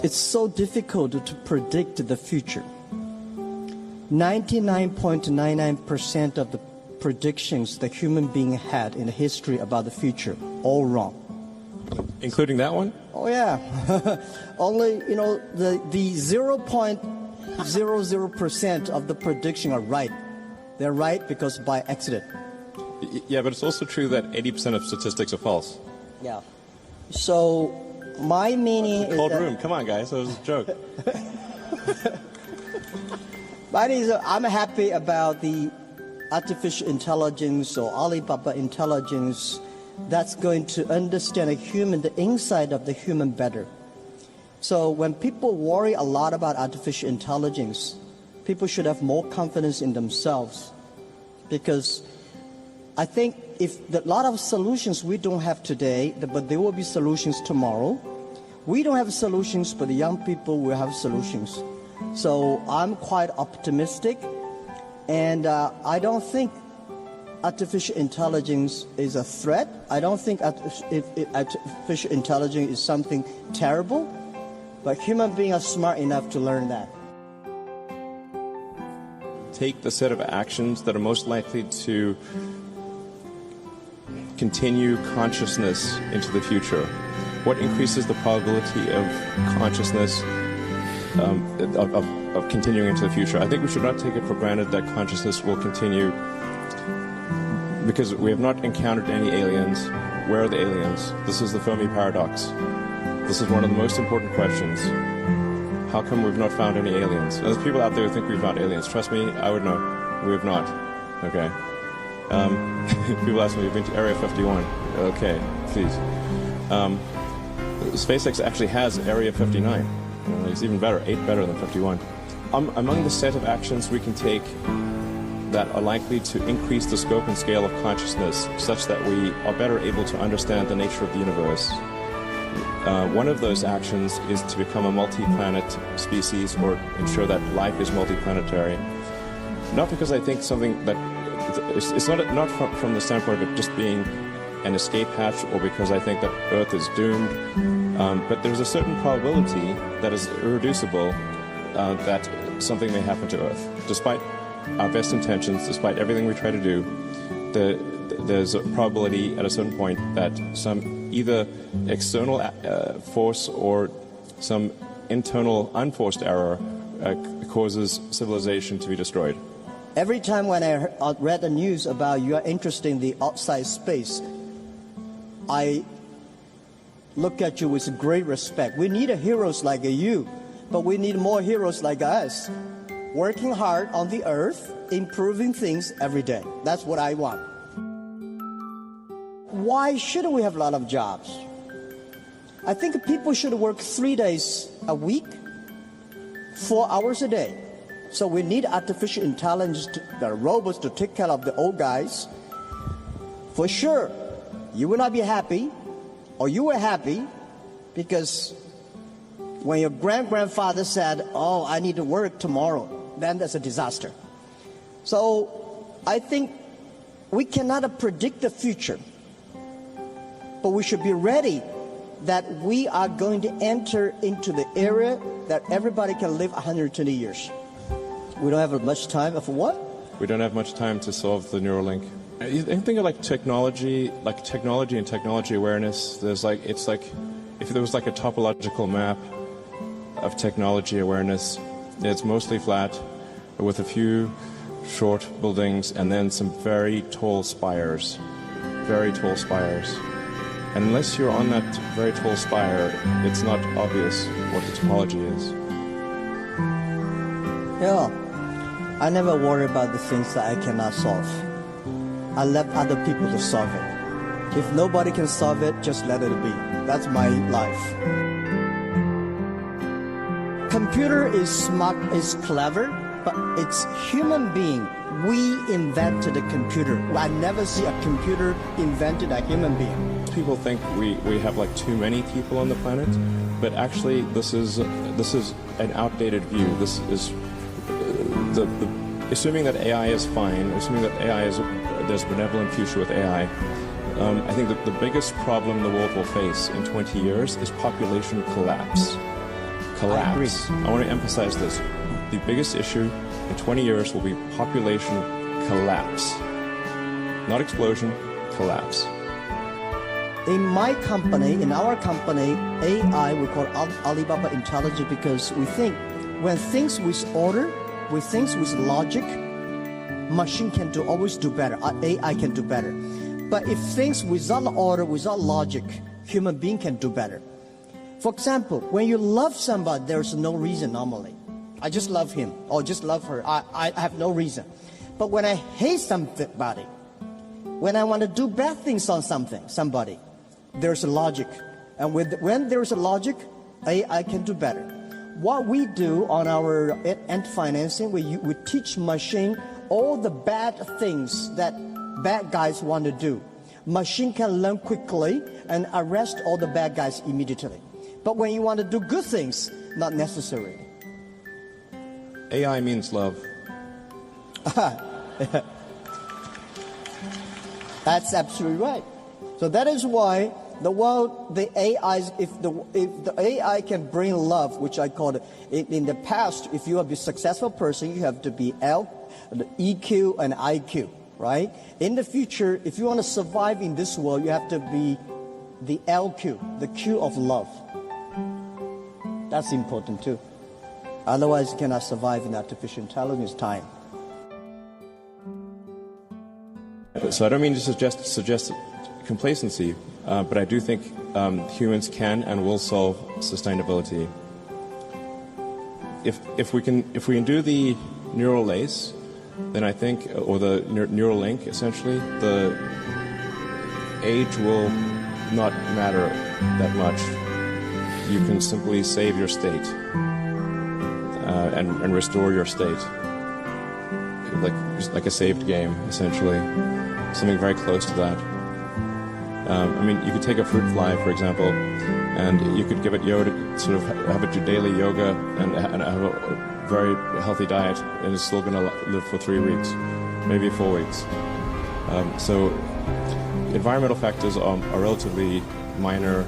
it's so difficult to predict the future. 99.99% of the predictions the human being had in history about the future, all wrong. Including that one? Oh yeah. Only, the 0.00% of the prediction are right. They're right because by accident. Yeah, but it's also true that 80% of statistics are false. Yeah. So my meaning is cold room. Come on, guys. That was a joke. But I'm happy about the artificial intelligence or Alibaba intelligence that's going to understand the inside of the human better. So when people worry a lot about artificial intelligence, people should have more confidence in themselves. Because I think if a lot of solutions we don't have today, but there will be solutions tomorrow. We don't have solutions, but the young people will have solutions. So I'm quite optimistic, and I don't think artificial intelligence is a threat. I don't think artificial intelligence is something terrible, but human beings are smart enough to learn that. Take the set of actions that are most likely to continue consciousness into the future. What increases the probability of consciousness of continuing into the future? I think we should not take it for granted that consciousness will continue because we have not encountered any aliens. Where are the aliens? This is the Fermi paradox. This is one of the most important questions. How come we've not found any aliens? And there's people out there who think we've found aliens. Trust me, I would know. We have not. Okay. People ask me, you've been to Area 51. Okay, please. SpaceX actually has Area 59. It's even better, 8 better than 51. Among the set of actions we can take that are likely to increase the scope and scale of consciousness such that we are better able to understand the nature of the universe. One of those actions is to become a multi-planet species or ensure that life is multi-planetary. Not because I think something that it's not from the standpoint of it just being an escape hatch or because I think that Earth is doomed, but there's a certain probability that is irreducible that something may happen to Earth. Despite our best intentions, despite everything we try to do, there's a probability at a certain point that some either external force or some internal unforced error causes civilization to be destroyed. Every time when I read the news about you are interested in the outside space, I look at you with great respect. We need heroes like you, but we need more heroes like us, working hard on the earth, improving things every day. That's what I want. Why shouldn't we have a lot of jobs? I think people should work 3 days a week, 4 hours a day. So we need artificial intelligence, the robots to take care of the old guys. For sure, you will not be happy, or you were happy, because when your grandfather said, oh, I need to work tomorrow, then that's a disaster. So I think we cannot predict the future, but we should be ready that we are going to enter into the era that everybody can live 120 years. We don't have much time for what? We don't have much time to solve the Neuralink. You think of technology and technology awareness. It's like if there was like a topological map of technology awareness, it's mostly flat with a few short buildings and then some very tall spires. Very tall spires. And unless you're on that very tall spire, it's not obvious what the topology is. Yeah. I never worry about the things that I cannot solve. I let other people to solve it. If nobody can solve it, just let it be. That's my life. Computer is smart, is clever, but it's human being. We invented a computer. I never see a computer invented a human being. People think we have like too many people on the planet, but actually this is an outdated view. This is assuming that AI is fine, assuming that there's a benevolent future with AI, I think that the biggest problem the world will face in 20 years is population collapse. collapse. I want to emphasize this. The biggest issue in 20 years will be population collapse. Not explosion, collapse. In my company, in our company, AI, we call Alibaba Intelligence, because we think when things with order, with things with logic, machine can always do better. AI can do better. But if things without order, without logic, human being can do better. For example, when you love somebody, there's no reason normally. I just love him or just love her. I have no reason. But when I hate somebody, when I want to do bad things on somebody, there's a logic. And when there's a logic, AI can do better. What we do on our end financing, we teach machine all the bad things that bad guys want to do. Machine can learn quickly and arrest all the bad guys immediately. But when you want to do good things, not necessary. AI means love. That's absolutely right. So that is why the AIs, if the AI can bring love, which I call it, in the past, if you have to be a successful person, you have to be EQ and IQ, right? In the future, if you want to survive in this world, you have to be the LQ, the Q of love. That's important too. Otherwise, you cannot survive in artificial intelligence time. So I don't mean to suggest complacency, but I do think humans can and will solve sustainability. If we can do the neural lace, then I think, or the neural link, essentially, the age will not matter that much. You can simply save your state and restore your state, like a saved game, essentially, something very close to that. I mean, you could take a fruit fly, for example, and you could give it yoga, sort of have it do daily yoga and have a very healthy diet, and it's still going to live for 3 weeks, maybe 4 weeks. So environmental factors are relatively minor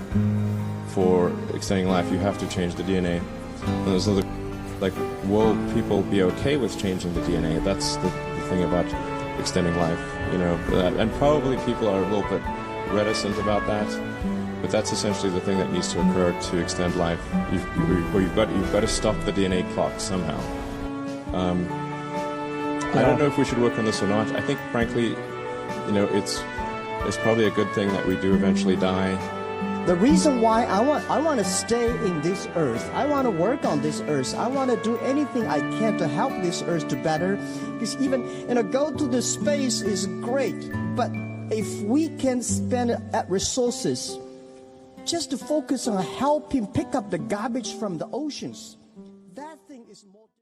for extending life. You have to change the DNA. And there's other, like, will people be okay with changing the DNA? That's the thing about extending life, you know. And probably people are a little bit reticent about that, but that's essentially the thing that needs to occur to extend life. You've got to stop the DNA clock somehow. I don't know if we should work on this or not. I think, frankly, you know, it's probably a good thing that we do eventually die. The reason why I want to stay in this earth, I want to work on this earth, I want to do anything I can to help this earth to better. Because even, you know, go to the space is great, but if we can spend resources just to focus on helping pick up the garbage from the oceans,